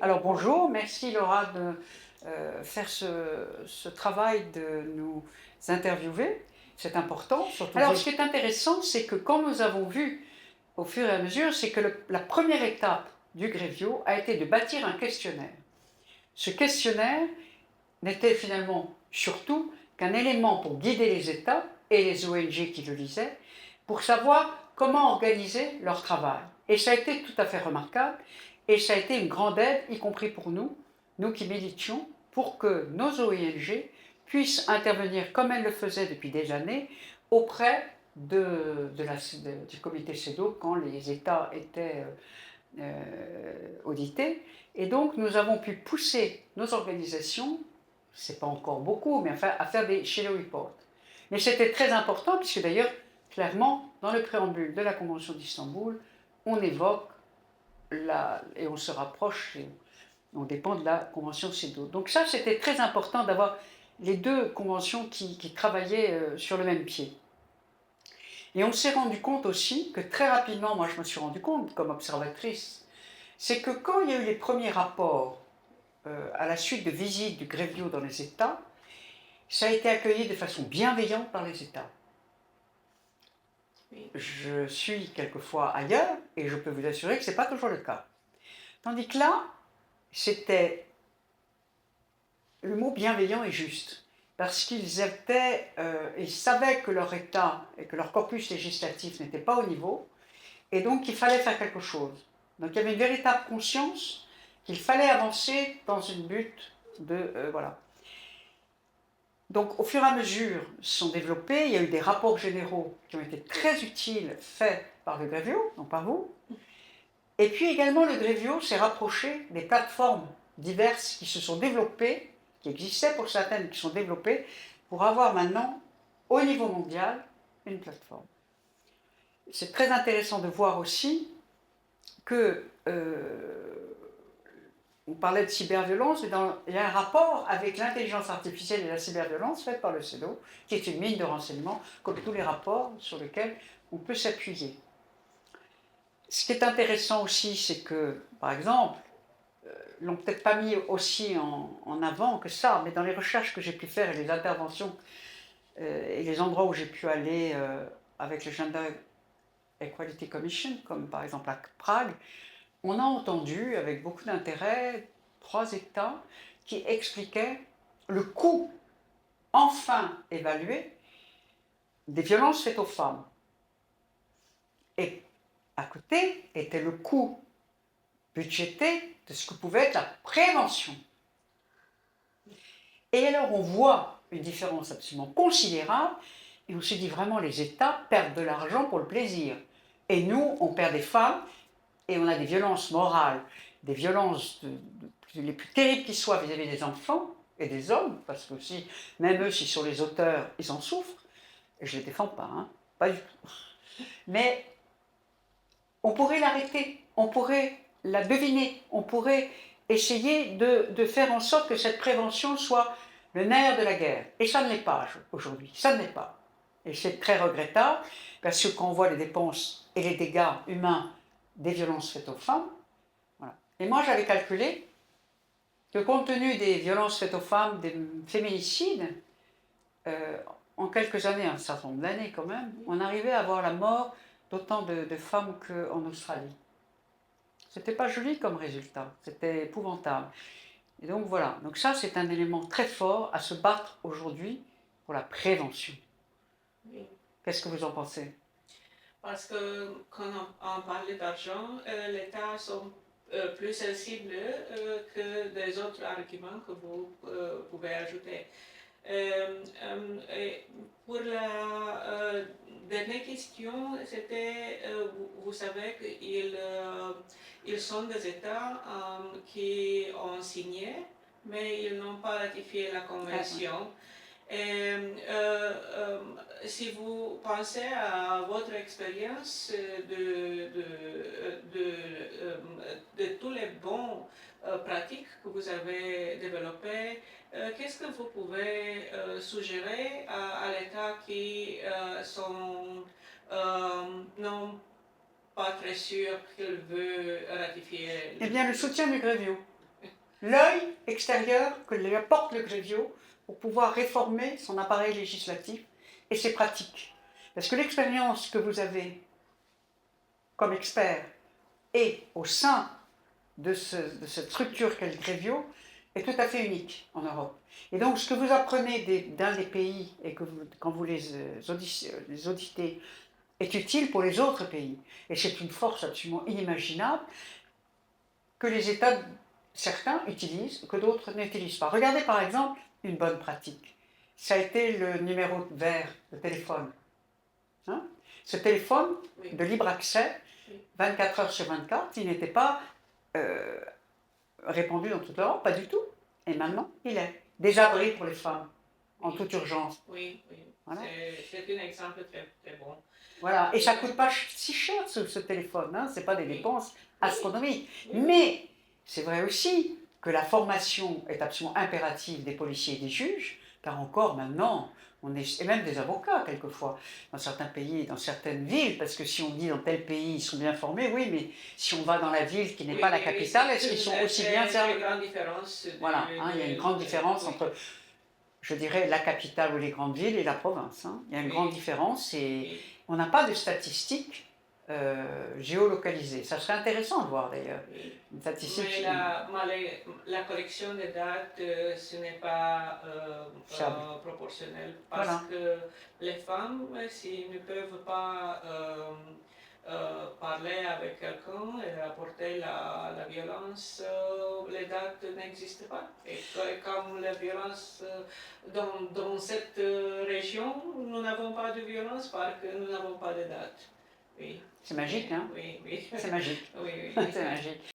Alors bonjour, merci Laura de faire ce travail de nous interviewer. C'est important, surtout. Alors ce qui est intéressant, c'est que quand nous avons vu au fur et à mesure, c'est que la première étape du Grevio a été de bâtir un questionnaire. Ce questionnaire n'était finalement surtout qu'un élément pour guider les États et les ONG qui le lisaient, pour savoir comment organiser leur travail. Et ça a été tout à fait remarquable, et ça a été une grande aide, y compris pour nous, nous qui militions, pour que nos ONG puissent intervenir comme elles le faisaient depuis des années auprès du comité CEDAW quand les États étaient audités. Et donc nous avons pu pousser nos organisations, c'est pas encore beaucoup, mais enfin, à faire des shadow reports. Mais c'était très important, puisque d'ailleurs, clairement, dans le préambule de la Convention d'Istanbul, on évoque et on se rapproche, et on dépend de la Convention CEDAW. Donc ça, c'était très important d'avoir les deux conventions qui travaillaient sur le même pied. Et on s'est rendu compte aussi que très rapidement, moi je me suis rendu compte comme observatrice, c'est que quand il y a eu les premiers rapports à la suite de visites du Grevio dans les États, ça a été accueilli de façon bienveillante par les États. Oui. Je suis quelquefois ailleurs et je peux vous assurer que ce n'est pas toujours le cas. Tandis que là, c'était... Le mot bienveillant est juste, parce qu'ils ils savaient que leur État et que leur corpus législatif n'était pas au niveau, et donc il fallait faire quelque chose. Donc il y avait une véritable conscience qu'il fallait avancer dans une butte de... voilà. Donc au fur et à mesure sont développés, il y a eu des rapports généraux qui ont été très utiles, faits par le Grevio, donc par vous. Et puis également le Grevio s'est rapproché des plateformes diverses qui se sont développées, qui existaient pour certaines, qui sont développées, pour avoir maintenant, au niveau mondial, une plateforme. C'est très intéressant de voir aussi que on parlait de cyberviolence, mais il y a un rapport avec l'intelligence artificielle et la cyberviolence faite par le CEDAW, qui est une mine de renseignements, comme tous les rapports sur lesquels on peut s'appuyer. Ce qui est intéressant aussi, c'est que, par exemple, ils l'ont peut-être pas mis aussi en avant que ça, mais dans les recherches que j'ai pu faire et les interventions et les endroits où j'ai pu aller avec le Gender Equality Commission, comme par exemple à Prague, on a entendu avec beaucoup d'intérêt 3 États qui expliquaient le coût enfin évalué des violences faites aux femmes. Et à côté était le coût budgété de ce que pouvait être la prévention. Et alors on voit une différence absolument considérable, et on se dit vraiment les États perdent de l'argent pour le plaisir. Et nous, on perd des femmes, et on a des violences morales, des violences les plus terribles qui soient vis-à-vis des enfants et des hommes, parce que aussi, même eux, s'ils sont les auteurs, ils en souffrent, et je ne les défends pas, hein, pas du tout. Mais on pourrait l'arrêter, on pourrait la deviner, on pourrait essayer de faire en sorte que cette prévention soit le nerf de la guerre. Et ça ne l'est pas aujourd'hui, ça ne l'est pas. Et c'est très regrettable, parce que quand on voit les dépenses et les dégâts humains des violences faites aux femmes, voilà. Et moi j'avais calculé que compte tenu des violences faites aux femmes, des féminicides, en quelques années, un certain nombre d'années quand même, on arrivait à avoir la mort d'autant de femmes qu'en Australie. C'était pas joli comme résultat, c'était épouvantable. Et donc voilà, donc ça c'est un élément très fort à se battre aujourd'hui pour la prévention. Oui. Qu'est-ce que vous en pensez? Parce que quand on parle d'argent, l'État sont plus sensibles que des autres arguments que vous pouvez ajouter. Et pour la dernière question, c'était, vous savez qu'ils sont des États qui ont signé, mais ils n'ont pas ratifié la Convention. Et si vous pensez à votre expérience de tous les bons pratiques que vous avez développées, qu'est-ce que vous pouvez suggérer à l'État qui sont non pas très sûrs qu'ils veulent ratifier? Eh bien, le soutien du Grevio. l'œil extérieur que lui apporte le Grevio pour pouvoir réformer son appareil législatif et ses pratiques. Parce que l'expérience que vous avez comme expert et au sein de cette structure qu'est le Grevio est tout à fait unique en Europe. Et donc ce que vous apprenez d'un des pays et que quand vous les auditez est utile pour les autres pays. Et c'est une force absolument inimaginable que les États, certains utilisent, que d'autres n'utilisent pas. Regardez par exemple une bonne pratique. Ça a été le numéro vert de téléphone. Hein? Ce téléphone de libre accès, 24 heures sur 24, il n'était pas répandu dans toute l'Europe, pas du tout. Et maintenant, il est. Des abris pour les femmes, en toute urgence. Oui, oui. Voilà. C'est un exemple très, très bon. Voilà. Et ça ne coûte pas si cher ce téléphone, hein? Ce n'est pas des dépenses astronomiques. Mais c'est vrai aussi que la formation est absolument impérative des policiers et des juges, car encore maintenant, et même des avocats quelquefois, dans certains pays, dans certaines villes, parce que si on dit dans tel pays ils sont bien formés, oui, mais si on va dans la ville qui n'est pas la capitale, est-ce qu'ils sont aussi bien servis? Voilà, hein, il y a une grande différence entre, je dirais, la capitale ou les grandes villes et la province. Hein. Il y a une grande différence et on n'a pas de statistiques géolocalisées. Ça serait intéressant de voir d'ailleurs. Une statistique. Mais la collection des dates, ce n'est pas proportionnel parce que les femmes, s'ils ne peuvent pas parler avec quelqu'un et rapporter la violence, les dates n'existent pas. Et comme la violence dans cette région, nous n'avons pas de violence parce que nous n'avons pas de date. Oui. C'est magique, hein? Oui, oui. C'est magique. Oui, oui. C'est magique.